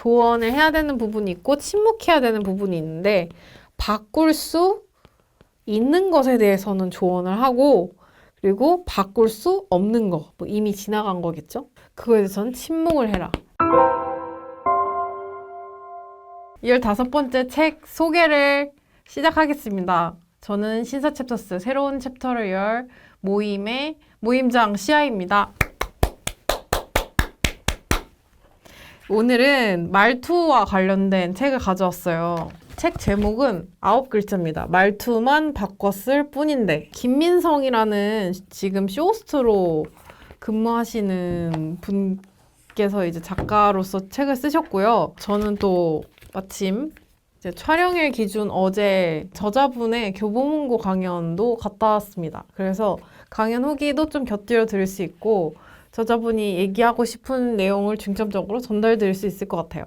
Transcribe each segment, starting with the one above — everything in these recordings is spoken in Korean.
조언을 해야 되는 부분이 있고 침묵해야 되는 부분이 있는데 바꿀 수 있는 것에 대해서는 조언을 하고 그리고 바꿀 수 없는 거, 뭐 이미 지나간 거겠죠? 그거에 대해서는 침묵을 해라. 15번째 책 소개를 시작하겠습니다. 저는 신사챕터스 새로운 챕터를 열 모임의 모임장 시아입니다. 오늘은 말투와 관련된 책을 가져왔어요. 책 제목은 9글자입니다. 말투만 바꿨을 뿐인데 김민성이라는 지금 쇼호스트로 근무하시는 분께서 이제 작가로서 책을 쓰셨고요. 저는 또 마침 이제 촬영일 기준 어제 저자분의 교보문고 강연도 갔다 왔습니다. 그래서 강연 후기도 좀 곁들여 드릴 수 있고 저자분이 얘기하고 싶은 내용을 중점적으로 전달드릴 수 있을 것 같아요.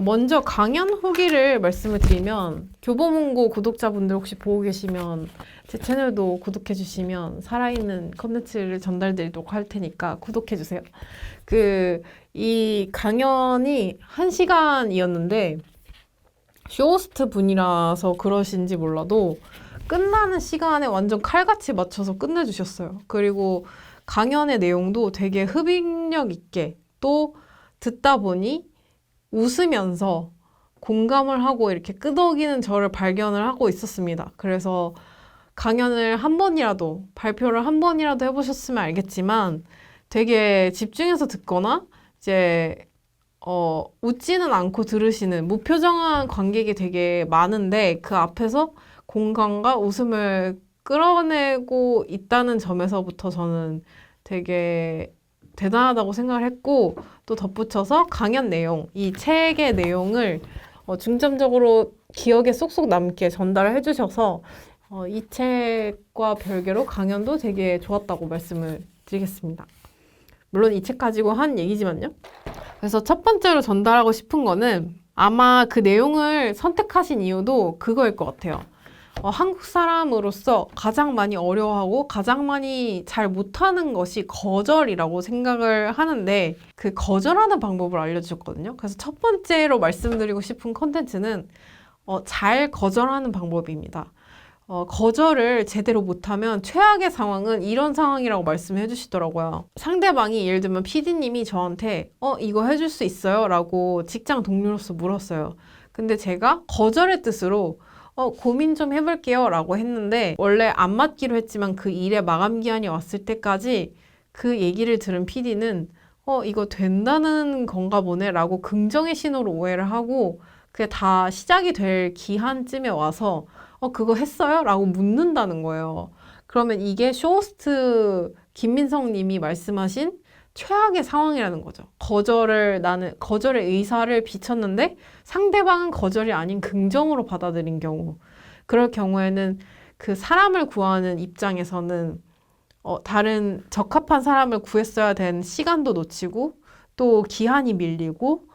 먼저 강연 후기를 말씀을 드리면 교보문고 구독자분들 혹시 보고 계시면 제 채널도 구독해 주시면 살아있는 컨텐츠를 전달드리도록 할 테니까 구독해 주세요. 이 강연이 1시간이었는데 쇼호스트 분이라서 그러신지 몰라도 끝나는 시간에 완전 칼같이 맞춰서 끝내주셨어요. 그리고 강연의 내용도 되게 흡입력 있게 또 듣다 보니 웃으면서 공감을 하고 이렇게 끄덕이는 저를 발견을 하고 있었습니다. 그래서 강연을 한 번이라도, 발표를 한 번이라도 해보셨으면 알겠지만 되게 집중해서 듣거나 이제 웃지는 않고 들으시는 무표정한 관객이 되게 많은데 그 앞에서 공감과 웃음을 끌어내고 있다는 점에서부터 저는 되게 대단하다고 생각을 했고 또 덧붙여서 강연 내용, 이 책의 내용을 중점적으로 기억에 쏙쏙 남게 전달을 해주셔서 이 책과 별개로 강연도 되게 좋았다고 말씀을 드리겠습니다. 물론 이 책 가지고 한 얘기지만요. 그래서 첫 번째로 전달하고 싶은 거는 아마 그 내용을 선택하신 이유도 그거일 것 같아요. 한국 사람으로서 가장 많이 어려워하고 가장 많이 잘 못하는 것이 거절이라고 생각을 하는데 그 거절하는 방법을 알려주셨거든요. 그래서 첫 번째로 말씀드리고 싶은 컨텐츠는 잘 거절하는 방법입니다. 거절을 제대로 못하면 최악의 상황은 이런 상황이라고 말씀해 주시더라고요. 상대방이 예를 들면 PD님이 저한테 이거 해줄 수 있어요? 라고 직장 동료로서 물었어요. 근데 제가 거절의 뜻으로 고민 좀 해볼게요 라고 했는데 원래 안 맞기로 했지만 그 일의 마감 기한이 왔을 때까지 그 얘기를 들은 PD는 이거 된다는 건가 보네 라고 긍정의 신호로 오해를 하고 그게 다 시작이 될 기한쯤에 와서 그거 했어요? 라고 묻는다는 거예요. 그러면 이게 쇼호스트 김민성 님이 말씀하신 최악의 상황이라는 거죠. 나는 거절의 의사를 비쳤는데 상대방은 거절이 아닌 긍정으로 받아들인 경우. 그럴 경우에는 그 사람을 구하는 입장에서는 다른 적합한 사람을 구했어야 된 시간도 놓치고 또 기한이 밀리고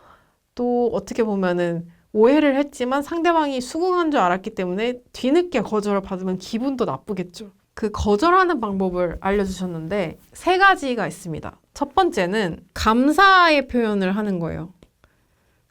또 어떻게 보면은 오해를 했지만 상대방이 수긍한 줄 알았기 때문에 뒤늦게 거절을 받으면 기분도 나쁘겠죠. 그 거절하는 방법을 알려주셨는데 3가지가 있습니다. 첫 번째는 감사의 표현을 하는 거예요.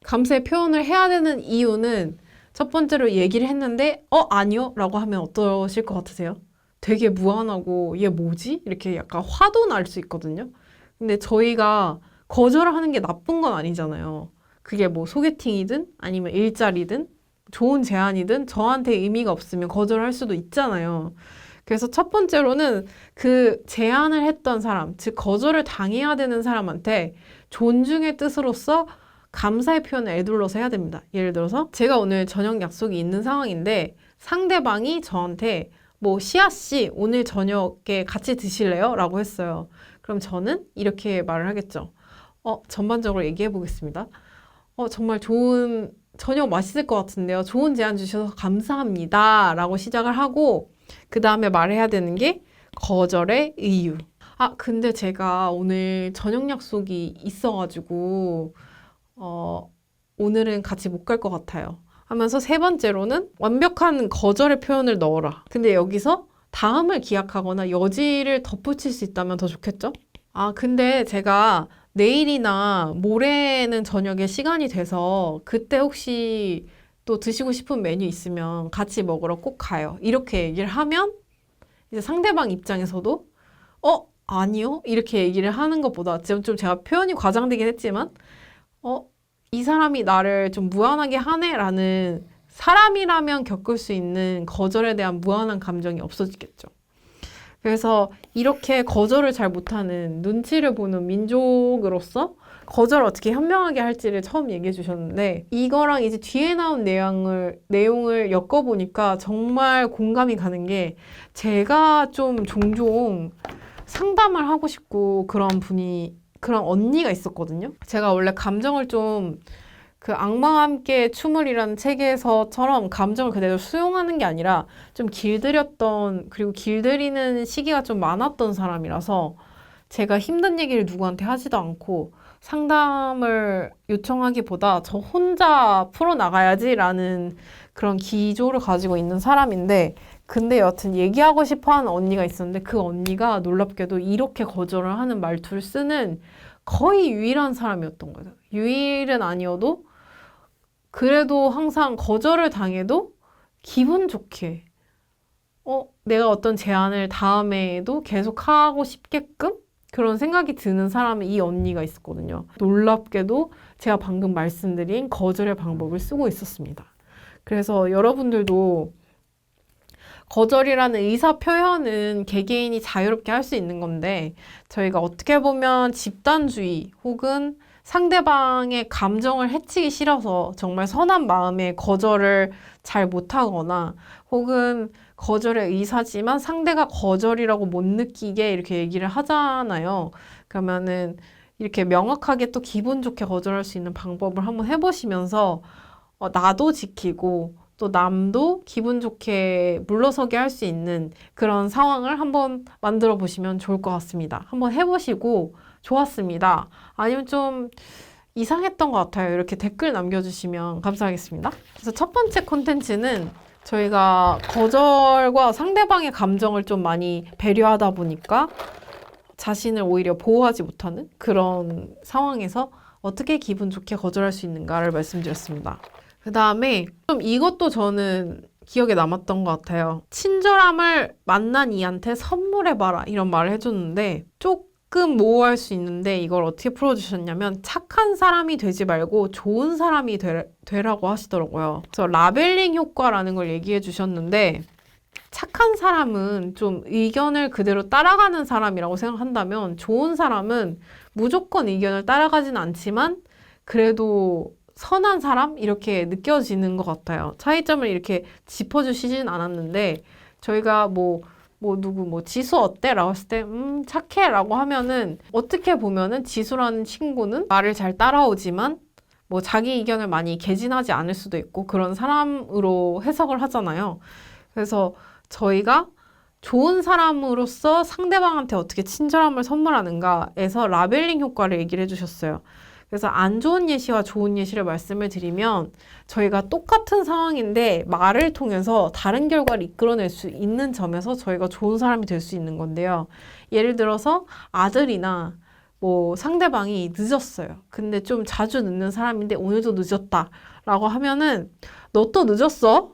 감사의 표현을 해야 되는 이유는 첫 번째로 얘기를 했는데 아니요? 라고 하면 어떠실 것 같으세요? 되게 무안하고 얘 뭐지? 이렇게 약간 화도 날 수 있거든요. 근데 저희가 거절을 하는 게 나쁜 건 아니잖아요. 그게 뭐 소개팅이든 아니면 일자리든 좋은 제안이든 저한테 의미가 없으면 거절할 수도 있잖아요. 그래서 첫 번째로는 그 제안을 했던 사람, 즉 거절을 당해야 되는 사람한테 존중의 뜻으로서 감사의 표현을 에둘러서 해야 됩니다. 예를 들어서 제가 오늘 저녁 약속이 있는 상황인데 상대방이 저한테 뭐 시아씨 오늘 저녁에 같이 드실래요? 라고 했어요. 그럼 저는 이렇게 말을 하겠죠. 전반적으로 얘기해 보겠습니다. 정말 좋은 저녁 맛있을 것 같은데요. 좋은 제안 주셔서 감사합니다. 라고 시작을 하고 그 다음에 말해야 되는 게 거절의 이유. 근데 제가 오늘 저녁 약속이 있어가지고 오늘은 같이 못 갈 것 같아요. 하면서 3번째로는 완벽한 거절의 표현을 넣어라. 근데 여기서 다음을 기약하거나 여지를 덧붙일 수 있다면 더 좋겠죠? 근데 제가 내일이나 모레는 저녁에 시간이 돼서 그때 혹시 또 드시고 싶은 메뉴 있으면 같이 먹으러 꼭 가요. 이렇게 얘기를 하면 이제 상대방 입장에서도 아니요? 이렇게 얘기를 하는 것보다 지금 좀 제가 표현이 과장되긴 했지만 이 사람이 나를 좀 무안하게 하네라는 사람이라면 겪을 수 있는 거절에 대한 무안한 감정이 없어지겠죠. 그래서 이렇게 거절을 잘 못하는 눈치를 보는 민족으로서 거절을 어떻게 현명하게 할지를 처음 얘기해 주셨는데 이거랑 이제 뒤에 나온 내용을 엮어보니까 정말 공감이 가는 게 제가 좀 종종 상담을 하고 싶고 그런 언니가 있었거든요. 제가 원래 감정을 좀 그 악마와 함께 춤을이라는 책에서처럼 감정을 그대로 수용하는 게 아니라 좀 길들였던 그리고 길들이는 시기가 좀 많았던 사람이라서 제가 힘든 얘기를 누구한테 하지도 않고 상담을 요청하기보다 저 혼자 풀어나가야지라는 그런 기조를 가지고 있는 사람인데 근데 여하튼 얘기하고 싶어 하는 언니가 있었는데 그 언니가 놀랍게도 이렇게 거절을 하는 말투를 쓰는 거의 유일한 사람이었던 거죠. 유일은 아니어도 그래도 항상 거절을 당해도 기분 좋게 내가 어떤 제안을 다음에도 계속 하고 싶게끔 그런 생각이 드는 사람이 이 언니가 있었거든요. 놀랍게도 제가 방금 말씀드린 거절의 방법을 쓰고 있었습니다. 그래서 여러분들도 거절이라는 의사 표현은 개개인이 자유롭게 할 수 있는 건데 저희가 어떻게 보면 집단주의 혹은 상대방의 감정을 해치기 싫어서 정말 선한 마음에 거절을 잘 못하거나 혹은 거절의 의사지만 상대가 거절이라고 못 느끼게 이렇게 얘기를 하잖아요. 그러면은 이렇게 명확하게 또 기분 좋게 거절할 수 있는 방법을 한번 해보시면서 나도 지키고 또 남도 기분 좋게 물러서게 할 수 있는 그런 상황을 한번 만들어 보시면 좋을 것 같습니다. 한번 해보시고 좋았습니다. 아니면 좀 이상했던 것 같아요. 이렇게 댓글 남겨주시면 감사하겠습니다. 그래서 첫 번째 콘텐츠는 저희가 거절과 상대방의 감정을 좀 많이 배려하다 보니까 자신을 오히려 보호하지 못하는 그런 상황에서 어떻게 기분 좋게 거절할 수 있는가를 말씀드렸습니다. 그 다음에 좀 이것도 저는 기억에 남았던 것 같아요. 친절함을 만난 이한테 선물해봐라 이런 말을 해줬는데 조금 모호할 수 있는데 이걸 어떻게 풀어주셨냐면 착한 사람이 되지 말고 좋은 사람이 되라고 하시더라고요. 그래서 라벨링 효과라는 걸 얘기해 주셨는데 착한 사람은 좀 의견을 그대로 따라가는 사람이라고 생각한다면 좋은 사람은 무조건 의견을 따라가진 않지만 그래도 선한 사람? 이렇게 느껴지는 것 같아요. 차이점을 이렇게 짚어주시진 않았는데 저희가 누구 지수 어때? 라고 했을 때 착해 라고 하면은 어떻게 보면은 지수라는 친구는 말을 잘 따라오지만 자기 의견을 많이 개진하지 않을 수도 있고 그런 사람으로 해석을 하잖아요. 그래서 저희가 좋은 사람으로서 상대방한테 어떻게 친절함을 선물하는가에서 라벨링 효과를 얘기를 해주셨어요. 그래서 안 좋은 예시와 좋은 예시를 말씀을 드리면 저희가 똑같은 상황인데 말을 통해서 다른 결과를 이끌어낼 수 있는 점에서 저희가 좋은 사람이 될 수 있는 건데요. 예를 들어서 아들이나 상대방이 늦었어요. 근데 좀 자주 늦는 사람인데 오늘도 늦었다 라고 하면은 너 또 늦었어?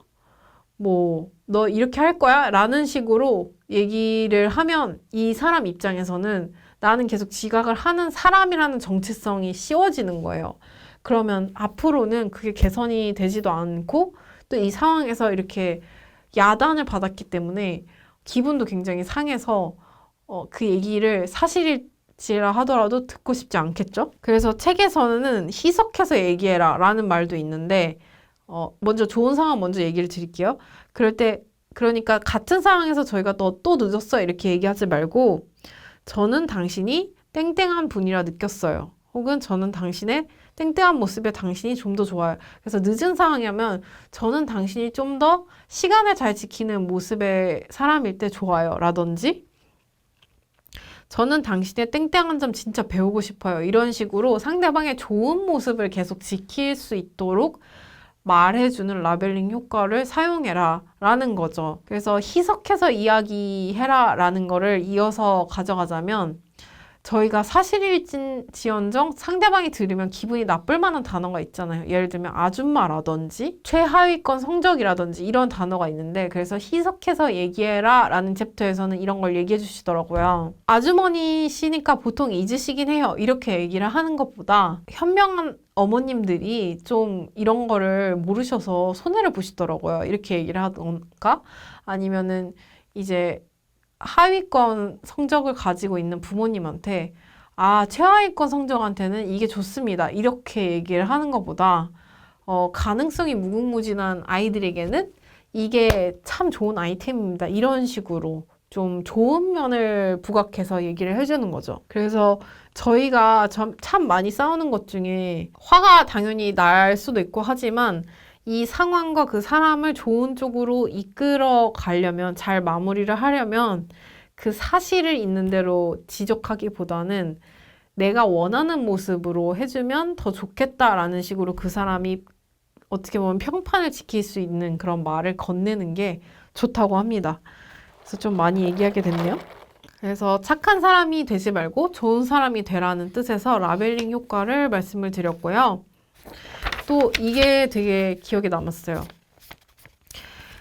너 이렇게 할 거야? 라는 식으로 얘기를 하면 이 사람 입장에서는 나는 계속 지각을 하는 사람이라는 정체성이 씌워지는 거예요. 그러면 앞으로는 그게 개선이 되지도 않고 또 이 상황에서 이렇게 야단을 받았기 때문에 기분도 굉장히 상해서 그 얘기를 사실일지라 하더라도 듣고 싶지 않겠죠? 그래서 책에서는 희석해서 얘기해라 라는 말도 있는데 먼저 좋은 상황 먼저 얘기를 드릴게요. 그러니까 같은 상황에서 저희가 너 또 늦었어 이렇게 얘기하지 말고 저는 당신이 땡땡한 분이라 느꼈어요. 혹은 저는 당신의 땡땡한 모습에 당신이 좀 더 좋아요. 그래서 늦은 상황이라면 저는 당신이 좀 더 시간을 잘 지키는 모습의 사람일 때 좋아요. 라든지 저는 당신의 땡땡한 점 진짜 배우고 싶어요. 이런 식으로 상대방의 좋은 모습을 계속 지킬 수 있도록 말해주는 라벨링 효과를 사용해라 라는 거죠. 그래서 희석해서 이야기해라 라는 거를 이어서 가져가자면 저희가 사실일지언정 상대방이 들으면 기분이 나쁠 만한 단어가 있잖아요. 예를 들면 아줌마라든지 최하위권 성적이라든지 이런 단어가 있는데 그래서 희석해서 얘기해라 라는 챕터에서는 이런 걸 얘기해 주시더라고요. 아주머니시니까 보통 잊으시긴 해요. 이렇게 얘기를 하는 것보다 현명한 어머님들이 좀 이런 거를 모르셔서 손해를 보시더라고요. 이렇게 얘기를 하던가 아니면은 이제 하위권 성적을 가지고 있는 부모님한테 최하위권 성적한테는 이게 좋습니다. 이렇게 얘기를 하는 것보다 가능성이 무궁무진한 아이들에게는 이게 참 좋은 아이템입니다. 이런 식으로 좀 좋은 면을 부각해서 얘기를 해주는 거죠. 그래서 저희가 참 많이 싸우는 것 중에 화가 당연히 날 수도 있고 하지만 이 상황과 그 사람을 좋은 쪽으로 이끌어 가려면, 잘 마무리를 하려면 그 사실을 있는 대로 지적하기보다는 내가 원하는 모습으로 해주면 더 좋겠다라는 식으로 그 사람이 어떻게 보면 평판을 지킬 수 있는 그런 말을 건네는 게 좋다고 합니다. 그래서 좀 많이 얘기하게 됐네요. 그래서 착한 사람이 되지 말고 좋은 사람이 되라는 뜻에서 라벨링 효과를 말씀을 드렸고요. 또 이게 되게 기억에 남았어요.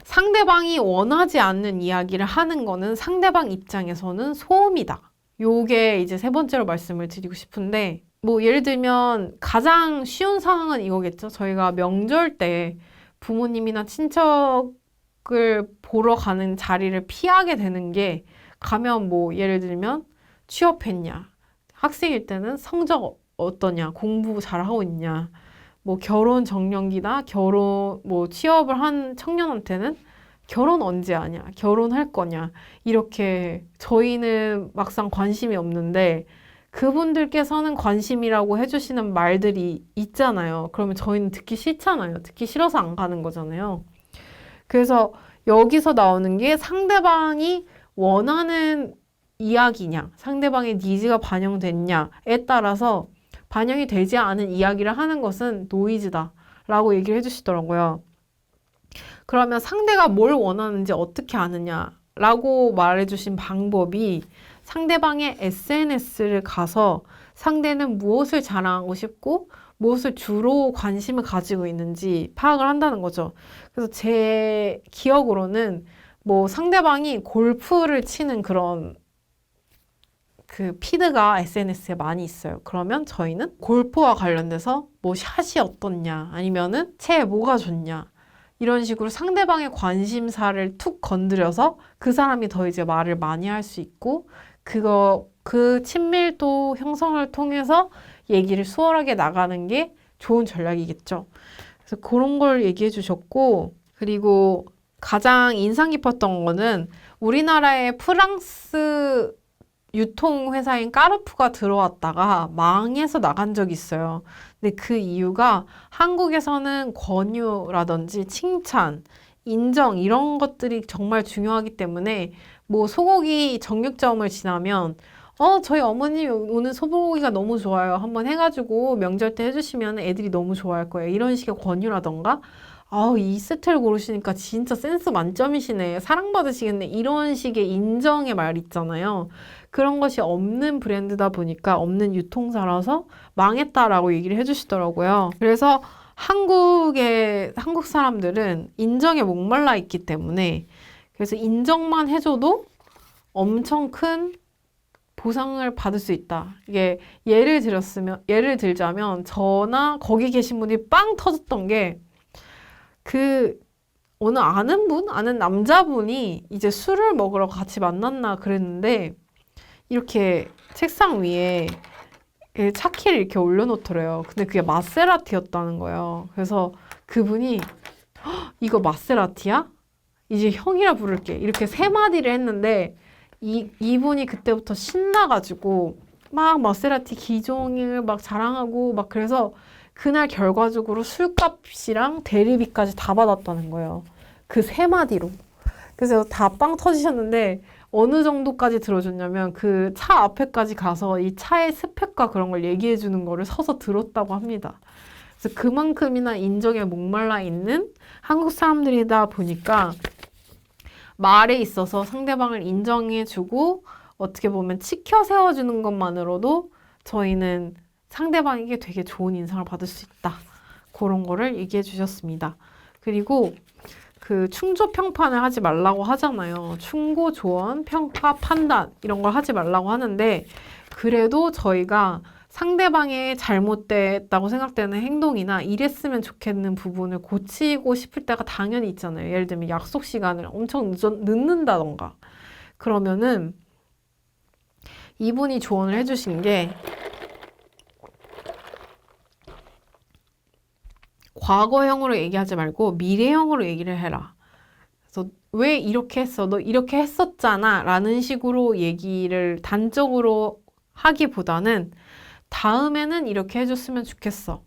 상대방이 원하지 않는 이야기를 하는 거는 상대방 입장에서는 소음이다. 요게 이제 세 번째로 말씀을 드리고 싶은데 뭐 예를 들면 가장 쉬운 상황은 이거겠죠. 저희가 명절 때 부모님이나 친척을 보러 가는 자리를 피하게 되는 게 가면 뭐 예를 들면 취업했냐, 학생일 때는 성적 어떠냐, 공부 잘하고 있냐, 뭐 결혼 정년기나 취업을 한 청년한테는 결혼 언제 하냐, 결혼할 거냐, 이렇게 저희는 막상 관심이 없는데 그분들께서는 관심이라고 해주시는 말들이 있잖아요. 그러면 저희는 듣기 싫잖아요. 듣기 싫어서 안 가는 거잖아요. 그래서 여기서 나오는 게 상대방이 원하는 이야기냐, 상대방의 니즈가 반영됐냐에 따라서 반영이 되지 않은 이야기를 하는 것은 노이즈다 라고 얘기를 해주시더라고요. 그러면 상대가 뭘 원하는지 어떻게 아느냐 라고 말해주신 방법이 상대방의 SNS를 가서 상대는 무엇을 자랑하고 싶고 무엇을 주로 관심을 가지고 있는지 파악을 한다는 거죠. 그래서 제 기억으로는 뭐 상대방이 골프를 치는 그런 그 피드가 SNS에 많이 있어요. 그러면 저희는 골프와 관련돼서 뭐 샷이 어떻냐 아니면은 채 뭐가 좋냐 이런 식으로 상대방의 관심사를 툭 건드려서 그 사람이 더 이제 말을 많이 할 수 있고 그 친밀도 형성을 통해서 얘기를 수월하게 나가는 게 좋은 전략이겠죠. 그래서 그런 걸 얘기해 주셨고 그리고 가장 인상 깊었던 거는 우리나라의 프랑스 유통회사인 까르푸가 들어왔다가 망해서 나간 적이 있어요. 근데 그 이유가 한국에서는 권유라든지 칭찬, 인정 이런 것들이 정말 중요하기 때문에 뭐 소고기 정육점을 지나면 저희 어머님 오늘 소고기가 너무 좋아요. 한번 해가지고 명절 때 해주시면 애들이 너무 좋아할 거예요. 이런 식의 권유라던가 이 세트를 고르시니까 진짜 센스 만점이시네. 사랑받으시겠네. 이런 식의 인정의 말 있잖아요. 그런 것이 없는 브랜드다 보니까 없는 유통사라서 망했다라고 얘기를 해주시더라고요. 그래서 한국 사람들은 인정에 목말라 있기 때문에 그래서 인정만 해줘도 엄청 큰 보상을 받을 수 있다. 이게 예를 들자면 저나 거기 계신 분이 빵 터졌던 게 어느 아는 남자분이 이제 술을 먹으러 같이 만났나 그랬는데 이렇게 책상 위에 차키를 이렇게 올려놓더래요. 근데 그게 마세라티였다는 거예요. 그래서 그분이 이거 마세라티야? 이제 형이라 부를게. 이렇게 세 마디를 했는데 이분이 그때부터 신나가지고 막 마세라티 기종을 막 자랑하고 막 그래서 그날 결과적으로 술값이랑 대리비까지 다 받았다는 거예요. 그 세 마디로. 그래서 다 빵 터지셨는데 어느 정도까지 들어줬냐면 그 차 앞에까지 가서 이 차의 스펙과 그런 걸 얘기해 주는 거를 서서 들었다고 합니다. 그래서 그만큼이나 인정에 목말라 있는 한국 사람들이다 보니까 말에 있어서 상대방을 인정해 주고 어떻게 보면 치켜 세워주는 것만으로도 저희는 상대방에게 되게 좋은 인상을 받을 수 있다. 그런 거를 얘기해 주셨습니다. 그리고 그 충조 평판을 하지 말라고 하잖아요. 충고, 조언, 평가, 판단 이런 걸 하지 말라고 하는데 그래도 저희가 상대방의 잘못됐다고 생각되는 행동이나 이랬으면 좋겠는 부분을 고치고 싶을 때가 당연히 있잖아요. 예를 들면 약속 시간을 엄청 늦는다던가 그러면은 이분이 조언을 해주신 게 과거형으로 얘기하지 말고 미래형으로 얘기를 해라. 그래서 왜 이렇게 했어? 너 이렇게 했었잖아. 라는 식으로 얘기를 단적으로 하기보다는 다음에는 이렇게 해줬으면 좋겠어.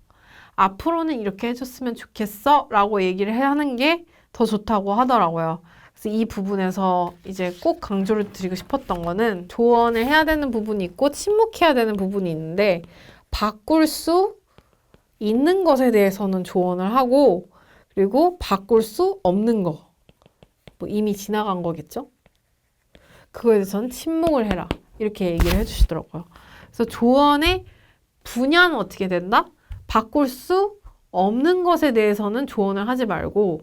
앞으로는 이렇게 해줬으면 좋겠어. 라고 얘기를 하는 게 더 좋다고 하더라고요. 그래서 이 부분에서 이제 꼭 강조를 드리고 싶었던 거는 조언을 해야 되는 부분이 있고 침묵해야 되는 부분이 있는데 바꿀 수 있는 것에 대해서는 조언을 하고 그리고 바꿀 수 없는 거 뭐 이미 지나간 거겠죠? 그거에 대해서는 침묵을 해라 이렇게 얘기를 해주시더라고요. 그래서 조언의 분야는 어떻게 된다? 바꿀 수 없는 것에 대해서는 조언을 하지 말고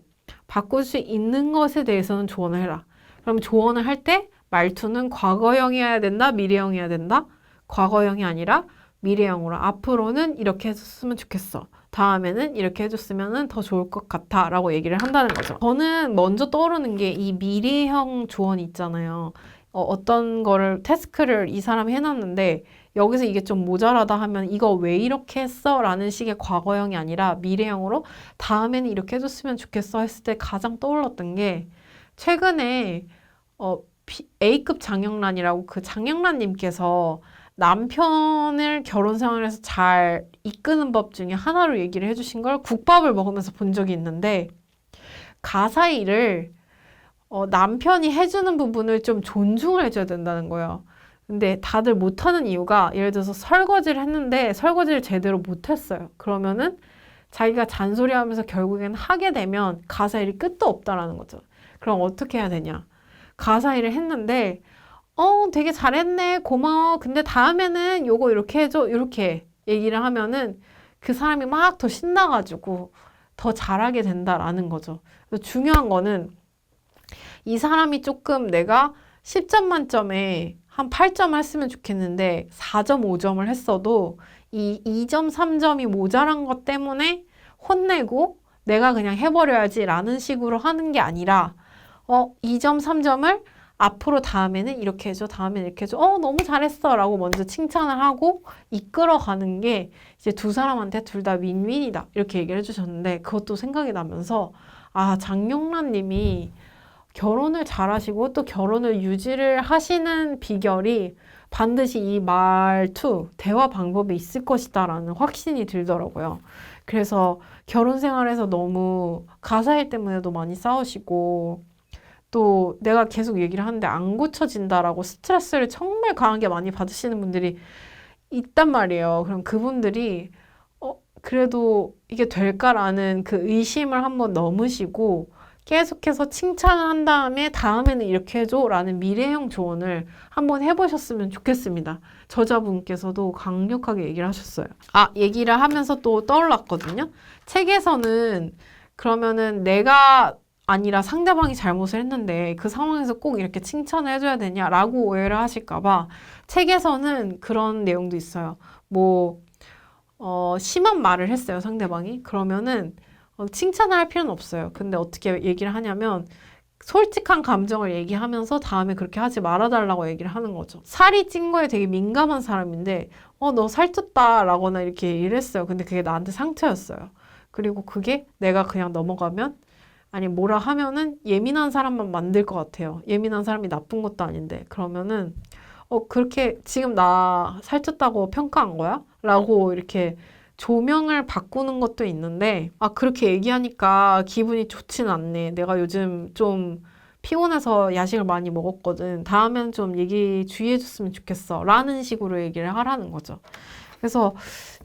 바꿀 수 있는 것에 대해서는 조언을 해라. 그럼 조언을 할 때 말투는 과거형이어야 된다? 미래형이어야 된다? 과거형이 아니라 미래형으로 앞으로는 이렇게 해줬으면 좋겠어. 다음에는 이렇게 해줬으면 더 좋을 것 같아 라고 얘기를 한다는 거죠. 저는 먼저 떠오르는 게 이 미래형 조언 있잖아요. 어떤 거를 태스크를 이 사람이 해놨는데 여기서 이게 좀 모자라다 하면 이거 왜 이렇게 했어? 라는 식의 과거형이 아니라 미래형으로 다음에는 이렇게 해줬으면 좋겠어 했을 때 가장 떠올랐던 게 최근에 A급 장영란이라고 그 장영란님께서 남편을 결혼 생활에서 잘 이끄는 법 중에 하나로 얘기를 해주신 걸 국밥을 먹으면서 본 적이 있는데 가사 일을 남편이 해주는 부분을 좀 존중을 해줘야 된다는 거예요. 근데 다들 못하는 이유가 예를 들어서 설거지를 했는데 설거지를 제대로 못했어요. 그러면은 자기가 잔소리하면서 결국엔 하게 되면 가사 일이 끝도 없다라는 거죠. 그럼 어떻게 해야 되냐? 가사 일을 했는데 되게 잘했네. 고마워. 근데 다음에는 요거 이렇게 해줘. 이렇게 얘기를 하면은 그 사람이 막 더 신나가지고 더 잘하게 된다라는 거죠. 그래서 중요한 거는 이 사람이 조금 내가 10점 만점에 한 8점 했으면 좋겠는데 4.5점을 했어도 이 2점, 3점이 모자란 것 때문에 혼내고 내가 그냥 해버려야지 라는 식으로 하는 게 아니라 2점, 3점을 앞으로 다음에는 이렇게 해줘, 다음에는 이렇게 해줘, 너무 잘했어 라고 먼저 칭찬을 하고 이끌어가는 게 이제 두 사람한테 둘 다 윈윈이다 이렇게 얘기를 해주셨는데 그것도 생각이 나면서 장영란 님이 결혼을 잘하시고 또 결혼을 유지를 하시는 비결이 반드시 이 말투, 대화 방법에 있을 것이다 라는 확신이 들더라고요. 그래서 결혼 생활에서 너무 가사일 때문에도 많이 싸우시고 또 내가 계속 얘기를 하는데 안 고쳐진다라고 스트레스를 정말 강하게 많이 받으시는 분들이 있단 말이에요. 그럼 그분들이 그래도 이게 될까라는 그 의심을 한번 넘으시고 계속해서 칭찬을 한 다음에 다음에는 이렇게 해줘 라는 미래형 조언을 한번 해보셨으면 좋겠습니다. 저자분께서도 강력하게 얘기를 하셨어요. 얘기를 하면서 또 떠올랐거든요. 책에서는 그러면은 내가 아니라 상대방이 잘못을 했는데 그 상황에서 꼭 이렇게 칭찬을 해줘야 되냐라고 오해를 하실까봐 책에서는 그런 내용도 있어요. 심한 말을 했어요, 상대방이. 그러면은 칭찬을 할 필요는 없어요. 근데 어떻게 얘기를 하냐면 솔직한 감정을 얘기하면서 다음에 그렇게 하지 말아달라고 얘기를 하는 거죠. 살이 찐 거에 되게 민감한 사람인데 너 살쪘다 라거나 이렇게 얘기를 했어요. 근데 그게 나한테 상처였어요. 그리고 그게 내가 그냥 넘어가면 아니 뭐라 하면은 예민한 사람만 만들 것 같아요. 예민한 사람이 나쁜 것도 아닌데 그러면은 그렇게 지금 나 살쪘다고 평가한 거야? 라고 이렇게 조명을 바꾸는 것도 있는데 그렇게 얘기하니까 기분이 좋지는 않네. 내가 요즘 좀 피곤해서 야식을 많이 먹었거든. 다음엔 좀 얘기 주의해줬으면 좋겠어. 라는 식으로 얘기를 하라는 거죠. 그래서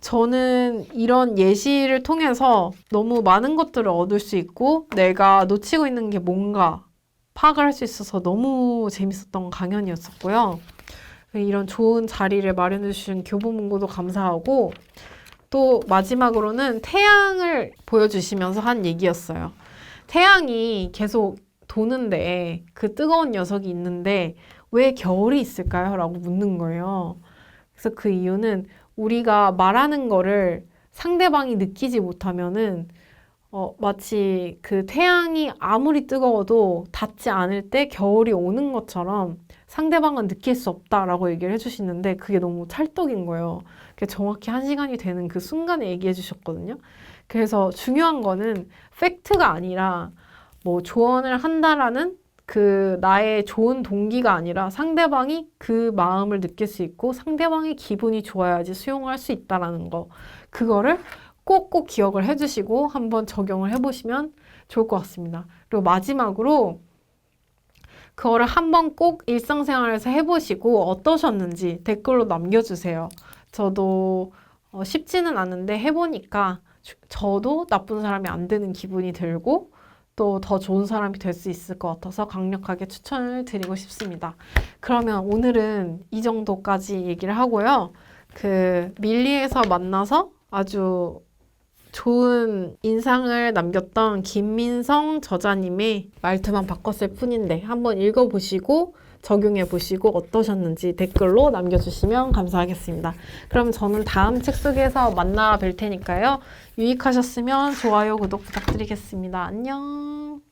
저는 이런 예시를 통해서 너무 많은 것들을 얻을 수 있고 내가 놓치고 있는 게 뭔가 파악을 할 수 있어서 너무 재밌었던 강연이었었고요. 이런 좋은 자리를 마련해 주신 교보문고도 감사하고 또 마지막으로는 태양을 보여주시면서 한 얘기였어요. 태양이 계속 도는데 그 뜨거운 녀석이 있는데 왜 겨울이 있을까요? 라고 묻는 거예요. 그래서 그 이유는 우리가 말하는 거를 상대방이 느끼지 못하면은 마치 그 태양이 아무리 뜨거워도 닿지 않을 때 겨울이 오는 것처럼 상대방은 느낄 수 없다라고 얘기를 해주시는데 그게 너무 찰떡인 거예요. 그게 정확히 1시간이 되는 그 순간에 얘기해 주셨거든요. 그래서 중요한 거는 팩트가 아니라 뭐 조언을 한다라는 그 나의 좋은 동기가 아니라 상대방이 그 마음을 느낄 수 있고 상대방의 기분이 좋아야지 수용할 수 있다라는 거. 그거를 꼭꼭 기억을 해주시고 한번 적용을 해보시면 좋을 것 같습니다. 그리고 마지막으로 그거를 한번 꼭 일상생활에서 해보시고 어떠셨는지 댓글로 남겨주세요. 저도 쉽지는 않은데 해보니까 저도 나쁜 사람이 안 되는 기분이 들고 또 더 좋은 사람이 될 수 있을 것 같아서 강력하게 추천을 드리고 싶습니다. 그러면 오늘은 이 정도까지 얘기를 하고요. 그 밀리에서 만나서 아주 좋은 인상을 남겼던 김민성 저자님의 말투만 바꿨을 뿐인데 한번 읽어보시고 적용해보시고 어떠셨는지 댓글로 남겨주시면 감사하겠습니다. 그럼 저는 다음 책 속에서 만나 뵐 테니까요. 유익하셨으면 좋아요, 구독 부탁드리겠습니다. 안녕.